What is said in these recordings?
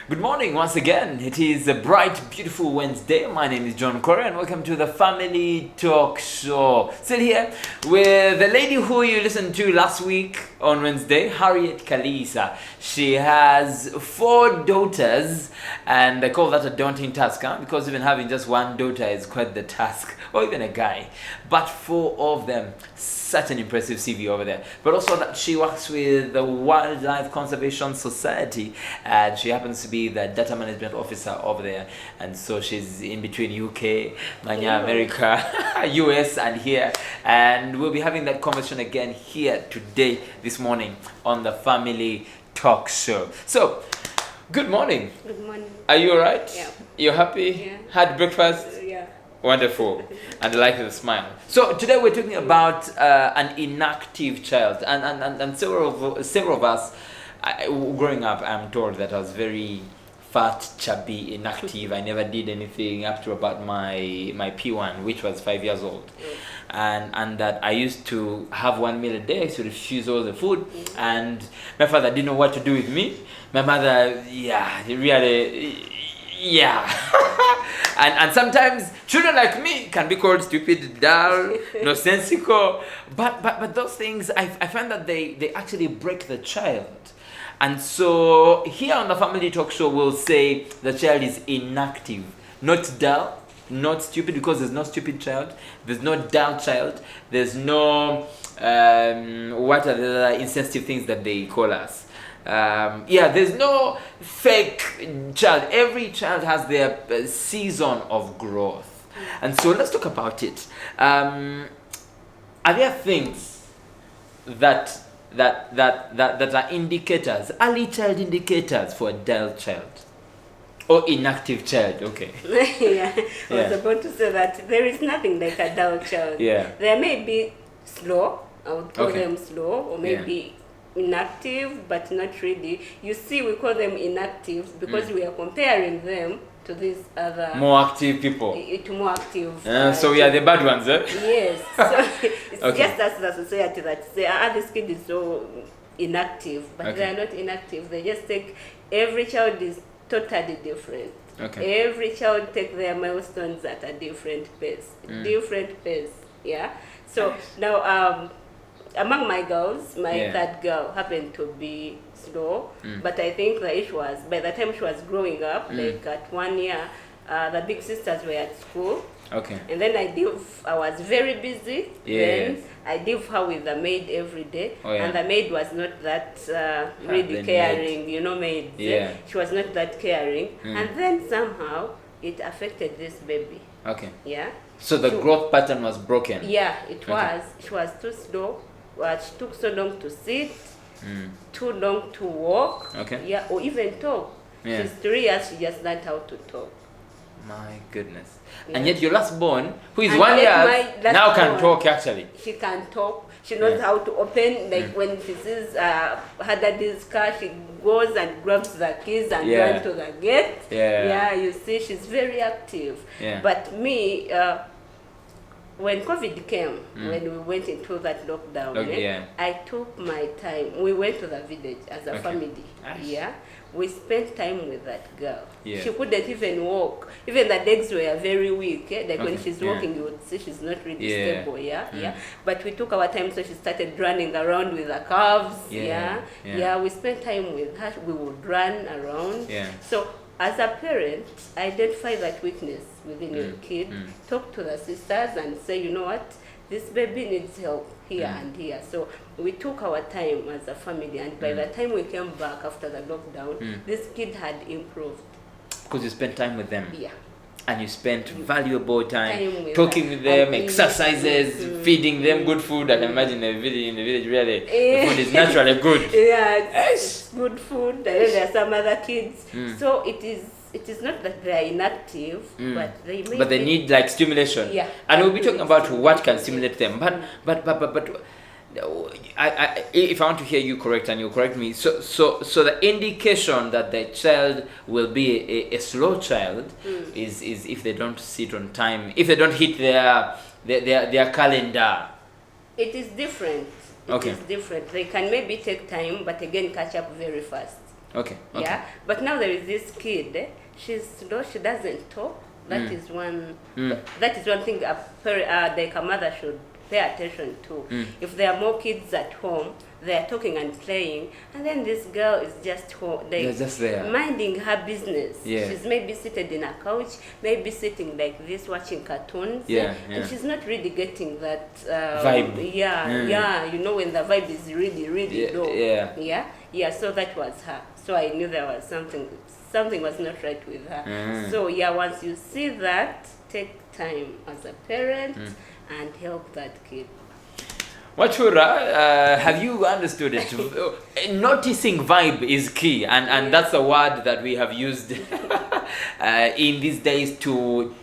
Good morning once again. It is a bright, beautiful Wednesday. My name is John Nkore and welcome to the Family Talk Show. Still here with the lady who you listened to last week on Wednesday, Harriet Kaliisa. She has 4 daughters and I call that a daunting task, because even having just one daughter is quite the task, or even a guy. But 4 of them, such an impressive CV over there. But also that she works with the Wildlife Conservation Society and she happens to be the data management officer over there, and so she's in between UK, America, US and here, and we'll be having that conversation again here today, this morning on the Family Talk Show. So, good morning. Good morning. Are you alright? Yeah. You're happy? Yeah. Had breakfast? Yeah. Wonderful. And I like the smile. So today we're talking about an inactive child, and several of us, growing up, I'm told that I was very fat, chubby, inactive. I never did anything up to about my P1, which was 5 years old. And that I used to have 1 meal a day. I used to refuse all the food, and my father didn't know what to do with me. My mother, and sometimes children like me can be called stupid, dull, nonsensical, but those things I find that they actually break the child. And so here on the Family Talk Show we'll say the child is inactive, not dull, not stupid, because there's no stupid child, there's no dull child, there's no what are the insensitive things that they call us. There's no fake child. Every child has their season of growth, and so let's talk about it. Are there things that are indicators, early child indicators for a dull child or inactive child? Okay. I was about to say that there is nothing like a dull child. Yeah. There may be slow. I would call Okay. them slow, or maybe inactive, but not really. You see, we call them inactive because we are comparing them to these other More active people. to more active. So we are the bad ones, eh? Yes. So it's Okay. just as the society that say, this kid is so inactive, but Okay. they are not inactive. They just take, every child is totally different. Okay. Every child take their milestones at a different pace. Different pace. Yeah. So now among my girls, my third girl happened to be slow, but I think the issue was, by the time she was growing up, like at 1 year, the big sisters were at school. Okay. And then I was very busy. Yes. Then I leave her with the maid every day. Oh, yeah. And the maid was not that really the caring, maid. maids. Yeah. She was not that caring. And then somehow it affected this baby. Okay. Yeah. So the growth pattern was broken. Yeah, it Okay. was. She was too slow. She took so long to sit, too long to walk. Okay. Yeah, or even talk. Yeah. She's 3 years, she just learned how to talk. My goodness. Yeah. And yet your last born, who is And 1 yet year, my now last can born- talk actually. She can talk. She knows Yeah. how to open. Like when she sees her daddy's car, she goes and grabs the keys and Yeah. runs to the gate. Yeah. Yeah, you see, she's very active. Yeah. But me, when COVID came, when we went into that lockdown, Yeah. I took my time. We went to the village as a Okay. family. Nice. Yeah. We spent time with that girl. Yeah. She couldn't even walk. Even the legs were very weak. Like when Okay. she's Yeah. walking, you would see she's not really Yeah. stable. Yeah. But we took our time, so she started running around with her calves. Yeah. We spent time with her. We would run around. Yeah. So as a parent, identify that weakness within your kid. Talk to the sisters and say, you know what, this baby needs help here and here. So we took our time as a family, and by the time we came back after the lockdown, this kid had improved. Because you spent time with them. Yeah. And you spent valuable time Time with talking her. with them, And exercises, feeding them good food. I can imagine in the village really, the food is Yeah. naturally good. Yeah, it's good food. And then there are some other kids. So it is not that they are inactive, but they need like stimulation. Yeah. And we'll be talking about what can stimulate them. But if I want to hear you correct and you correct me, so the indication that the child will be a slow child is if they don't sit on time, if they don't hit their calendar. It is different. It Okay. is different. They can maybe take time, but again catch up very fast. Okay. Yeah, but now there is this kid. She doesn't talk. That is one. That is one thing like a mother should pay attention to. If there are more kids at home, they are talking and playing, and then this girl is just home, They're just there. minding her business. Yeah. She's maybe seated in a couch, maybe sitting like this watching cartoons. Yeah, and she's not really getting that vibe. Yeah, you know, when the vibe is really, really low. Yeah. So that was her. So I knew there was something was not right with her. So yeah, once you see that, take time as a parent and help that kid. Wachura, have you understood it? Noticing vibe is key, and that's a word that we have used in these days to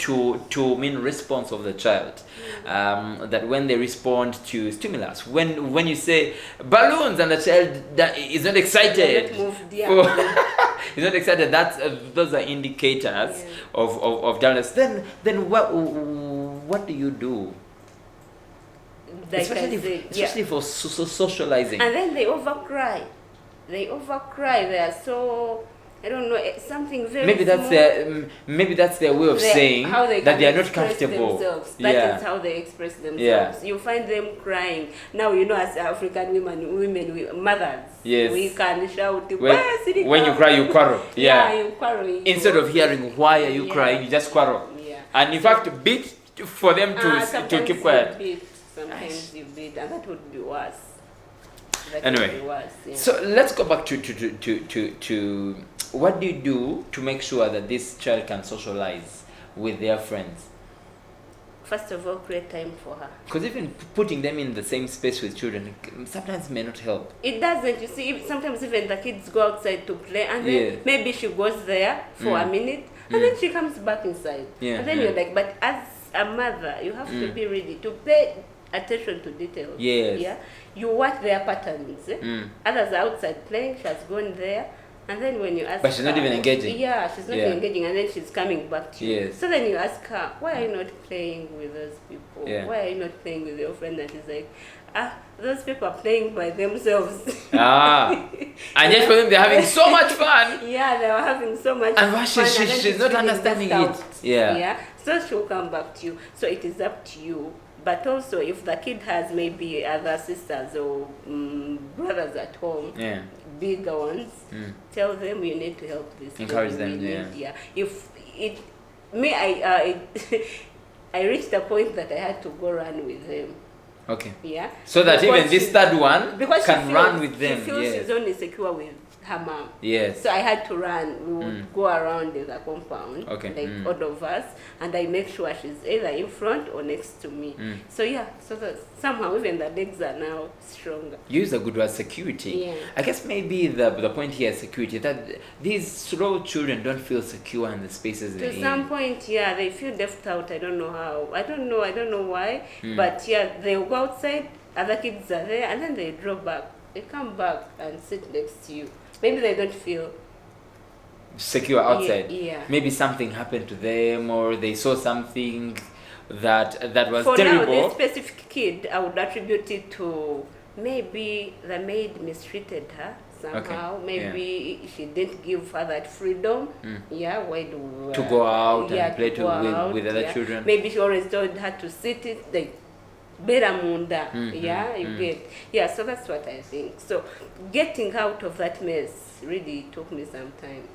mean response of the child. That when they respond to stimulus, when you say balloons and the child that is not excited, is not excited, those are indicators of dullness. Then what do you do? Especially for socializing. And then they overcry. They are so, I don't know, something very maybe that's their way of saying that they are not comfortable. That is how they express themselves. You find them crying. Now, you know, as African women, mothers, we can shout, when you cry, you quarrel. You quarrel. Instead of hearing why are you crying, you just quarrel. And in fact, beat for them to keep quiet. Sometimes you beat, and that would be worse. Anyway, so let's go back to what do you do to make sure that this child can socialize with their friends? First of all, create time for her. Because even putting them in the same space with children sometimes may not help. It doesn't. You see, sometimes even the kids go outside to play, and then maybe she goes there for a minute, and then she comes back inside. And then you're like, but as a mother, you have to be ready to pay attention to details. You watch their patterns. Others are outside playing, she has gone there, and then when you ask but she's not even engaging. She's not engaging, and then she's coming back to you. So then you ask her, why are you not playing with those people? Why are you not playing with your friend? And she's like, those people are playing by themselves. And yet for them they're having so much fun. They were having so much fun. And she's not understanding it. So she'll come back to you. So it is up to you. But also, if the kid has maybe other sisters or brothers at home, bigger ones, tell them you need to help this. Encourage them, If it, I reached a point that I had to go run with them. Okay. So that because even this third one can run with them. She feels she's only secure with her mom. Yes. So I had to run. We would go around the compound, like all of us, and I make sure she's either in front or next to me. So yeah, so that somehow even the legs are now stronger. Use a good word, security. Yeah. I guess maybe the point here is security, that these slow children don't feel secure in the spaces they're in. To some point, yeah, they feel left out. I don't know how. I don't know why. But yeah, they'll go outside, other kids are there, and then they draw back. They come back and sit next to you. Maybe they don't feel secure outside. Yeah. Maybe something happened to them, or they saw something that was for terrible. For now, this specific kid, I would attribute it to maybe the maid mistreated her somehow. Maybe she didn't give her that freedom. To go out and play with other children. Maybe she always told her to sit it like Beramunda. So that's what I think. So getting out of that mess really took me some time.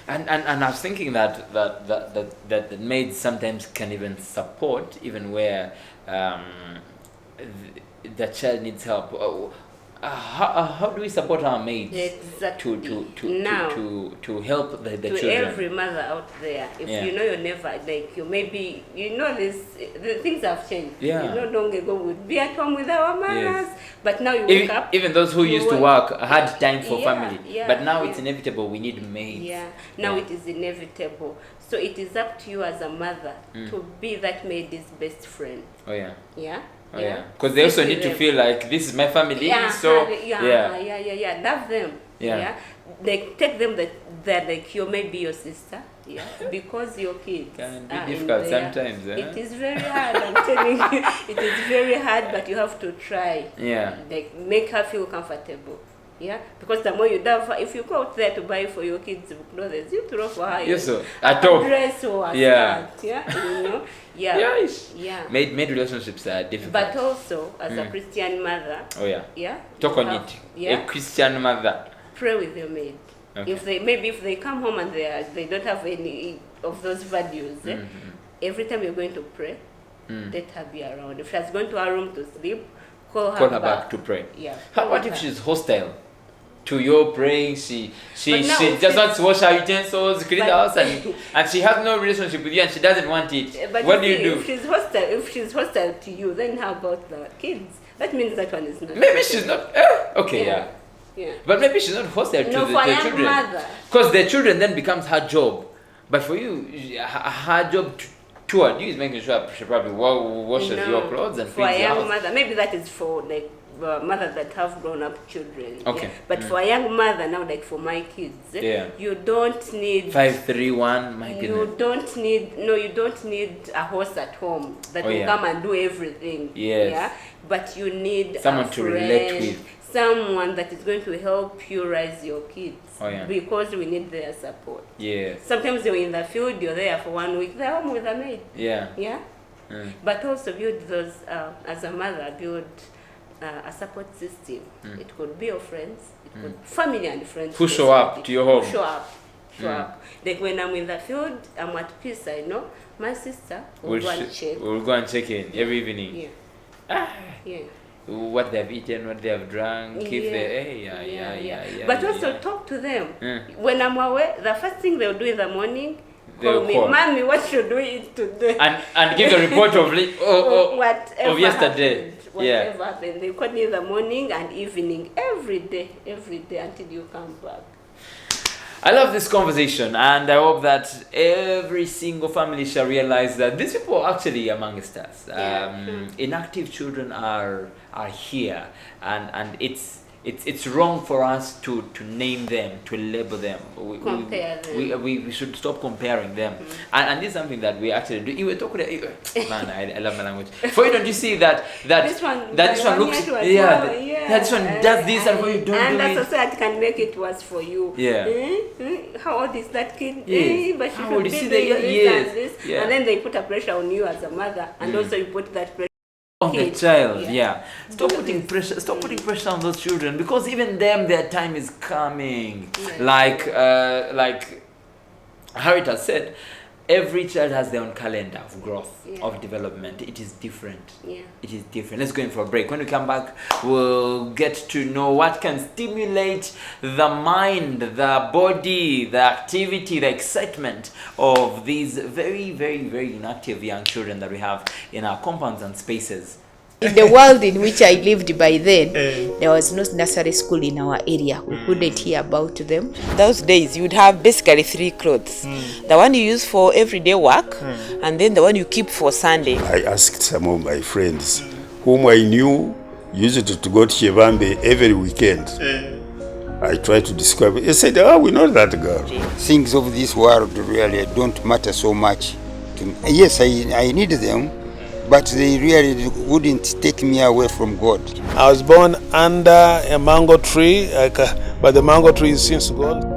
And I was thinking that the maids sometimes can even support even where the child needs help. How do we support our maids to help the children? To every mother out there, if you know you're never like you, maybe you know the things have changed. Not long ago we'd be at home with our mothers, but now you wake up. Even those who used to work had time for family, but now it's inevitable. We need maids. Now it is inevitable. So it is up to you as a mother to be that maid's best friend. Because they also need to feel like this is my family. Love them. Like take them that like you may be your sister. Because your kids can be difficult sometimes. It is very hard. I'm telling you, it is very hard, but you have to try. Like make her feel comfortable. Yeah, because the more you do, if you go out there to buy for your kids clothes, you throw for her. Yes, sir. A top. Dress or a Yeah. skirt. Yeah, you know. Yeah. Yes. Yeah. Made relationships are difficult. But also, as a Christian mother. Oh yeah. Yeah. Talk on it. Yeah. A Christian mother. Pray with your maid. Okay. If they come home and they don't have any of those values, every time you're going to pray, let her be around. If she's going to her room to sleep, call her back to pray. Yeah. What if she's hostile to your praying? She just wants to wash her utensils, clean the house, and she has no relationship with you, and she doesn't want it. But What do you do? If she's hostile to you, then how about the kids? That means that one is not. Maybe she's not. Okay, yeah. Yeah. But maybe she's not hostile to the children. Mother. Because the children then becomes her job. But for you, her job toward you is making sure she probably washes your clothes and for feeds a your young house. mother, maybe that is for like mothers that have grown up children. Okay. Yeah. But for a young mother now, like for my kids, you don't need 531. My goodness. You don't need a host at home that will come and do everything. Yes. Yeah. But you need someone to relate with. Someone that is going to help you raise your kids. Oh, yeah. Because we need their support. Yeah. Sometimes you're in the field, you're there for 1 week, they're home with a maid. Yeah. Yeah. But also build those, as a mother, build a support system. It could be your friends, it could family and friends. Who show up to your home. Show up. Like when I'm in the field, I'm at peace, I know my sister will go and check. We'll go and check in every evening. Yeah. Yeah. What they've eaten, what they have drunk, if they, But also talk to them. When I'm away, the first thing they'll do in the morning, they'll call me, Mommy, what should we eat today? And give a report of whatever yesterday. Whatever happened. They call me in the morning and evening, every day until you come back. I love this conversation, and I hope that every single family shall realize that these people are actually amongst us. Inactive children are here, and it's wrong for us to name them, to label them. Compare them. We should stop comparing them. And this is something that we actually do. You were talking man, I love my language. For you, don't you see that this one looks this one does this, and for you don't do it. And the society can make it worse for you. Yeah. How old is that kid? Yes. But she How should old be is she? doing this and this. Yeah. And then they put a pressure on you as a mother, and also you put that pressure on the child. Stop putting pressure on those children, because even them, their time is coming. Like Harriet has said, every child has their own calendar of growth, of development. It is different. It is different. Let's go in for a break. When we come back, we'll get to know what can stimulate the mind, the body, the activity, the excitement of these very, very, very inactive young children that we have in our compounds and spaces. In the world in which I lived by then, there was no nursery school in our area. We couldn't hear about them. Those days, you would have basically 3 clothes. The one you use for everyday work, and then the one you keep for Sunday. I asked some of my friends, whom I knew used to go to Chevambe every weekend. I tried to describe it. They said, we know that girl. Things of this world really don't matter so much to me. Yes, I need them, but they really wouldn't take me away from God. I was born under a mango tree, but the mango tree is since gone.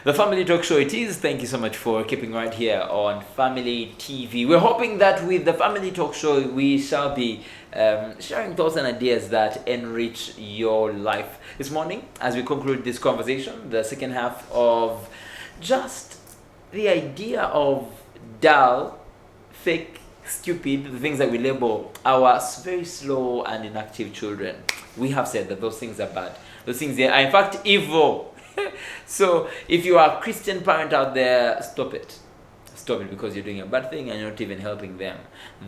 The Family Talk Show it is. Thank you so much for keeping right here on Family TV. We're hoping that with the Family Talk Show, we shall be sharing thoughts and ideas that enrich your life. This morning, as we conclude this conversation, the second half of just the idea of dull, fake stupid, the things that we label our very slow and inactive children, we have said that those things are bad. Those things are in fact evil. So if you are a Christian parent out there, stop it. Stop it, because you're doing a bad thing and you're not even helping them.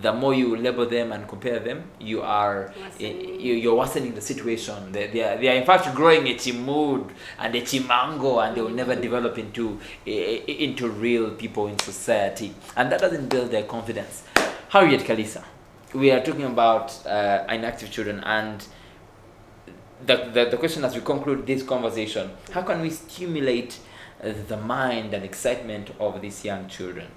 The more you label them and compare them, you're worsening the situation. They are in fact growing a chimud and a chimango, and they will never develop into real people in society, and that doesn't build their confidence. Harriet Kaliisa, we are talking about inactive children, and the question as we conclude this conversation: how can we stimulate the mind and excitement of these young children?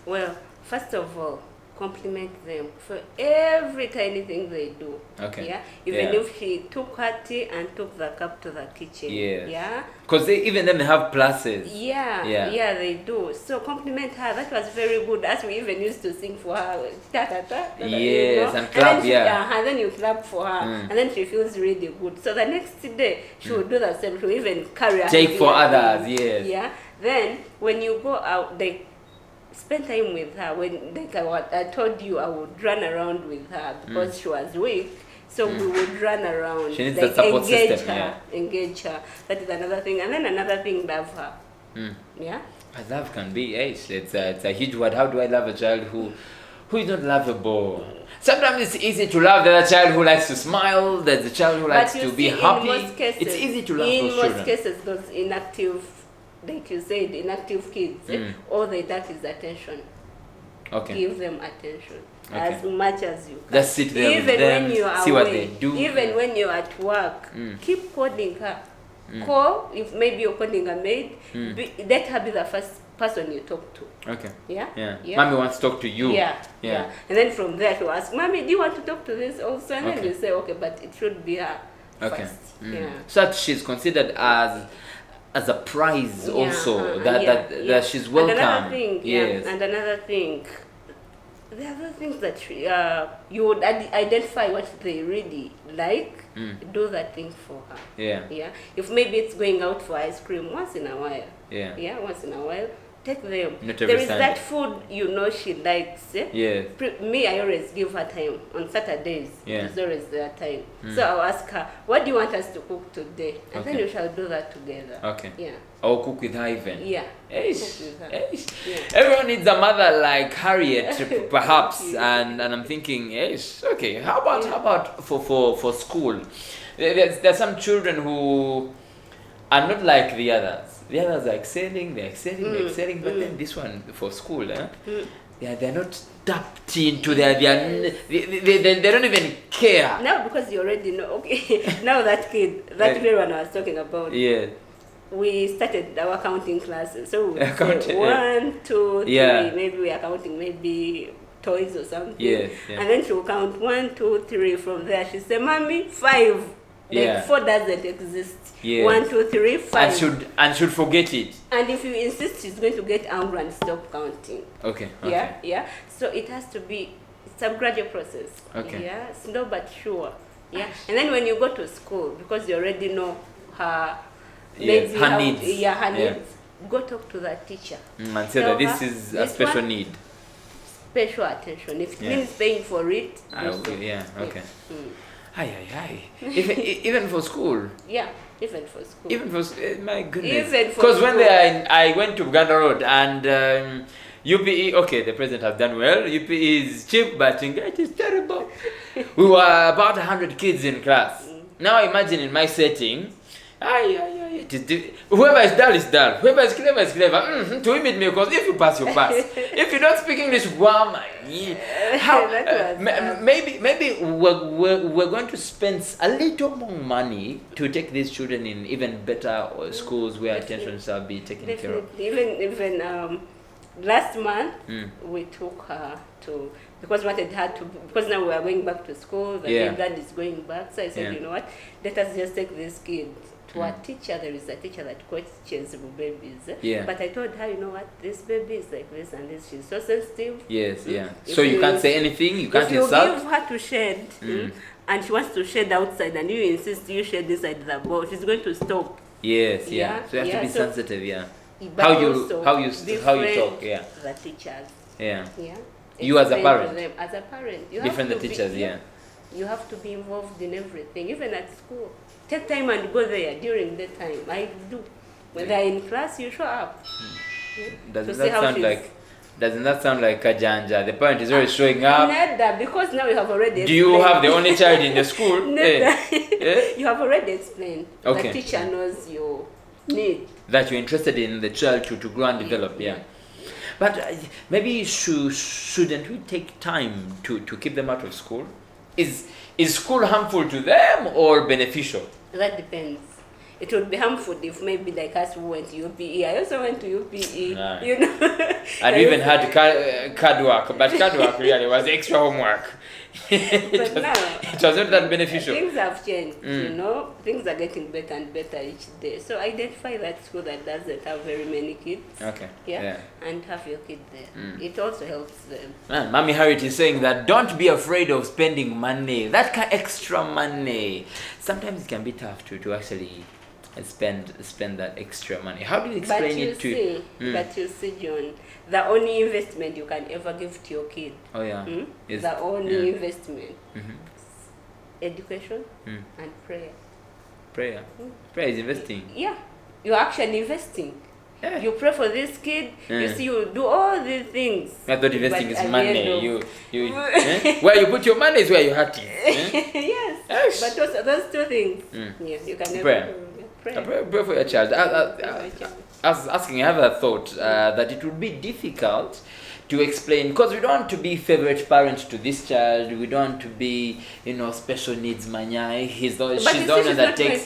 Well, first of all, compliment them for every tiny thing they do. Okay. Yeah. Even if she took her tea and took the cup to the kitchen. Yes. Yeah. Because even them have pluses. Yeah, they do. So compliment her. That was very good. As we even used to sing for her. Ta, ta, ta, ta, yes, and clap. And then you clap for her, and then she feels really good. So the next day she will do the same. She will even carry her. Take for others. Yes. Yeah. Then when you go out, spend time with her. When I told you, I would run around with her because she was weak. So we would run around. She needs the support system. Engage her. That is another thing. And then another thing, love her. Yeah. But love can be, it's a huge word. How do I love a child who is not lovable? Sometimes it's easy to love the other child who likes to smile. There's a child who likes to be happy. In most cases, it's easy to love those children. In most cases, those inactive, like you said, inactive kids, all they lack is attention. Okay. Give them attention as much as you can. Just sit there even with them, when you are see away, what they do. Even when you're at work, keep calling her. Call, if maybe you're calling a maid, let her be the first person you talk to. Okay. Yeah? Mommy wants to talk to you. Yeah. And then from there to ask, Mommy, do you want to talk to this also? And then you say, okay, but it should be her first. Yeah. So that she's considered as a prize also, that she's welcome. And another thing, yes. And another thing, there are other things that you would identify what they really like. Do that thing for her. Yeah. If maybe it's going out for ice cream once in a while. Yeah. Once in a while, take them. Not every there is Sunday. that food she likes. Yeah. Me, I always give her time on Saturdays. Yeah. It's always their time. So I'll ask her, what do you want us to cook today? And then we shall do that together. Okay. Yeah. Or cook with her even. Yeah. Yeah. Everyone needs a mother like Harriet, perhaps, and I'm thinking, okay. How about for school? There's some children who are not like the others. The others are excelling, they're excelling, but then this one for school, they're not tapped into they don't even care. Now because you already know, okay. Now that little one I was talking about. Yeah. We started our counting classes. So we Counting, 1, 2, 3. Yeah. Maybe we are counting maybe toys or something. Yes. And then she will count 1, 2, 3. From there she say, Mommy, 5. Like 4 doesn't exist. Yeah. 1, 2, 3, 5. And should forget it. And if you insist, she's going to get angry and stop counting. Okay. Yeah. So it has to be, it's a gradual process. Okay. Yeah, slow but sure. Yeah. And then when you go to school, because you already know her, Yes, her needs. Yeah, her needs. Go talk to the teacher. And say that this is a special need. Special attention. If it means paying for it, okay. Hi. Even for school. Yeah, even for school. Even for my goodness. Even for because when I went to Uganda Road and UPE, okay, the president has done well. UPE is cheap, but it is terrible. We were about 100 kids in class. Now imagine in my setting. Whoever is dull is dull. Whoever is clever is clever. To imit me, because if you pass, you pass. If you don't speak English, maybe we're going to spend a little more money to take these children in even better schools where attention shall be taken care of. Even last month we took her to, because because now we are going back to school. The dad is going back, so I said, you know what? Let us just take this kid to a teacher. There is a teacher that coaches babies. Yeah. But I told her, you know what? This baby is like this and this. She's so sensitive. Yes. So you can't say anything. You can't insult. If you give her to shed, and she wants to shed outside, and you insist you shed inside the bowl, she's going to stop. Yes. So you have to be sensitive. But How you talk. The teachers. Yeah. You as a explain to parent? them. As a parent, you Different have the to teachers, be, yeah. You have to be involved in everything, even at school. Take time and go there during the time. I do. When they're in class, you show up. Doesn't To that see how sound she's- like? Doesn't that sound like Kajanja? The parent is always showing up. Nada, because now you have already Do you explained. have the only child in the school? Nada. Eh? You have already explained. Okay. The teacher knows your need. That you're interested in the child to grow and develop, yeah. But maybe shouldn't we take time to keep them out of school? Is school harmful to them or beneficial? That depends. It would be harmful if maybe like us who went to UPE. I also went to UPE, Nice. you know. And we even had card work, but card work really was extra homework. But now, it was not that beneficial. things have changed, you know. Things are getting better and better each day. So identify that school that doesn't have very many kids. Okay. Yeah. And have your kid there. It also helps them. Man, Mommy Harriet is saying that don't be afraid of spending money. That extra money. Sometimes it can be tough to actually spend that extra money. How do you explain it to? But you see, John, the only investment you can ever give to your kid. Oh yeah. Is The only investment. Mhm. Education and prayer. Prayer. Prayer is investing. Yeah. You're actually investing. Yeah. You pray for this kid, you see, you do all these things. I thought investing But is at the money. end of- Where you put your money is where your heart is. Yes. Yes. But those two things, yes, you can never Prayer. pray. Pray for your child. Pray for your child. I was asking, I have a thought that it would be difficult to explain, because we don't want to be favorite parent to this child. We don't want to be, special needs manyai. She's the But one she's that not takes.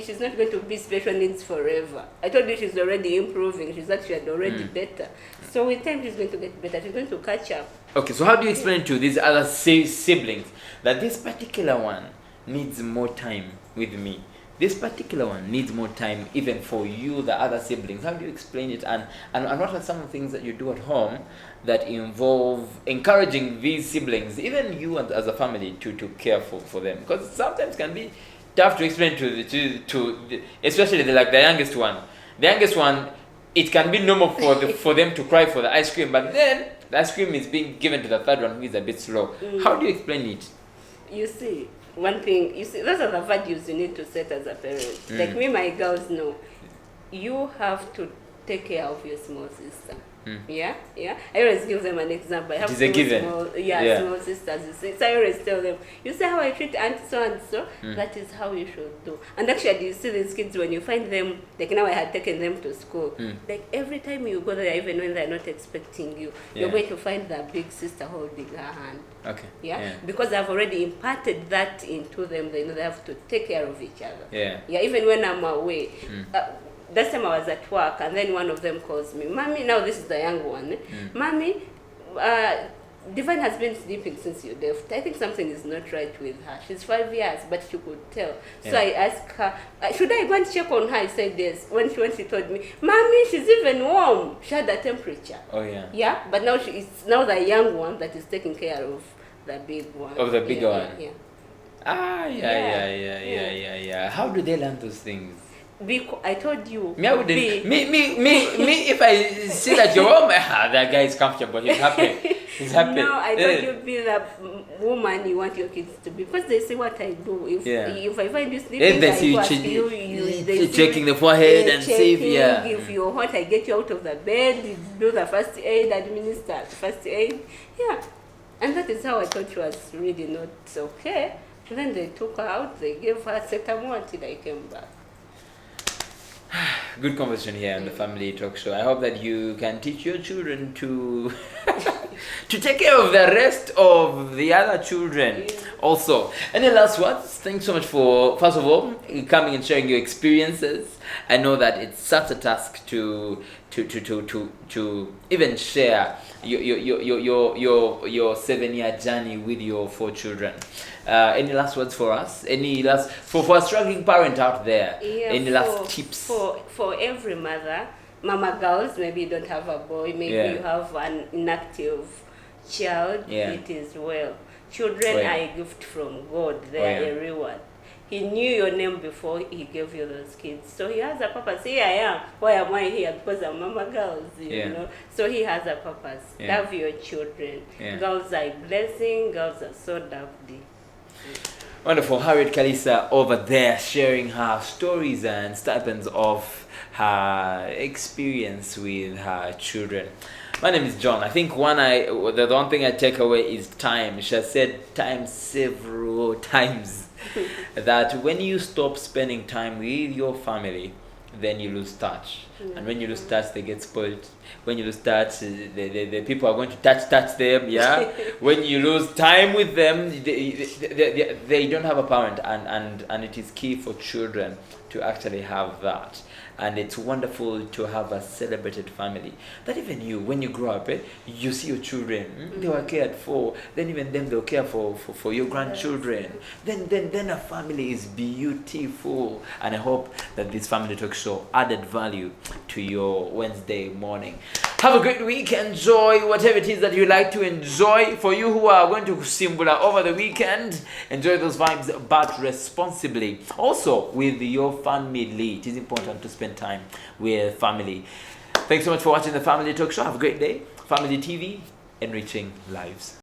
she's not going to be special needs forever. I told you she's already improving. She's actually already better. So with time she's going to get better. She's going to catch up. Okay, so how do you explain to these other siblings that this particular one needs more time with me? This particular one needs more time even for you, the other siblings. How do you explain it? And what are some of the things that you do at home that involve encouraging these siblings, even you as a family, to care for them? Because sometimes it can be tough to explain to especially the youngest one. The youngest one, it can be normal for them to cry for the ice cream, but then the ice cream is being given to the third one who is a bit slow. How do you explain it? You see, one thing, those are the values you need to set as a parent. Like me, my girls know, you have to take care of your small sister. Yeah. I always give them an example. I have It is a given. small sisters. You see. So I always tell them, you see how I treat auntie so and so. That is how you should do. And actually, you see these kids when you find them. Like now, I had taken them to school. Like every time you go there, even when they're not expecting you, you're going to find the big sister holding her hand. Okay. Yeah? Because I've already imparted that into them. They know they have to take care of each other. Yeah. Even when I'm away. That time I was at work, and then one of them calls me, Mommy, now this is the young one. Mommy, Divine has been sleeping since you left. I think something is not right with her. She's 5 years, but she could tell. So I asked her, should I go and check on her? I said yes. When she told me, Mommy, she's even warm. She had a temperature. Oh yeah. Yeah, but now it's now the young one that is taking care of the big one. Of the bigger one. Yeah. Yeah. How do they learn those things? I told you. Me, I wouldn't. Me. If I see that you're home, that guy is comfortable. He's happy. He's happy. No, I told you be the woman you want your kids to be, because they see what I do. If I find you sleeping, they see I you go ask they see checking the forehead and see if if you're hot, I get you out of the bed, do the first aid, administer first aid. Yeah, and that is how I thought she was really not okay. Then they took her out. They gave her cetamol until I came back. Good conversation here on the Family Talk Show. I hope that you can teach your children to to take care of the rest of the other children also. Any last words? Thanks so much for, first of all, coming and sharing your experiences. I know that it's such a task to even share your 7-year journey with your 4 children. Any last words for us? Any last for a struggling parent out there? Any last tips for every mama girls? Maybe you don't have a boy. Maybe you have an inactive child. It is well. Children are a gift from God. They are a reward. he knew your name before he gave you those kids. So he has a purpose. Here I am. Why am I here? Because I'm mama girls, you know. So he has a purpose. Love your children. Girls are a blessing. Girls are so lovely. Wonderful. Harriet Kaliisa over there sharing her stories and stipends of her experience with her children. My name is John. I think the one thing I take away is time. She has said time several times. That when you stop spending time with your family, then you lose touch. And when you lose touch, they get spoiled. When you lose touch, the people are going to touch them, yeah? When you lose time with them, they don't have a parent, and it is key for children to actually have that. And it's wonderful to have a celebrated family. That even you, when you grow up, you see your children, they were cared for. Then even them, they'll care for your grandchildren. Then a family is beautiful. And I hope that this family talk show added value to your Wednesday morning. Have a great week. Enjoy whatever it is that you like to enjoy. For you who are going to Simbula over the weekend, enjoy those vibes, but responsibly. Also, with your family, it is important to spend time with family. Thanks so much for watching the Family Talk Show. Have a great day. Family TV, enriching lives.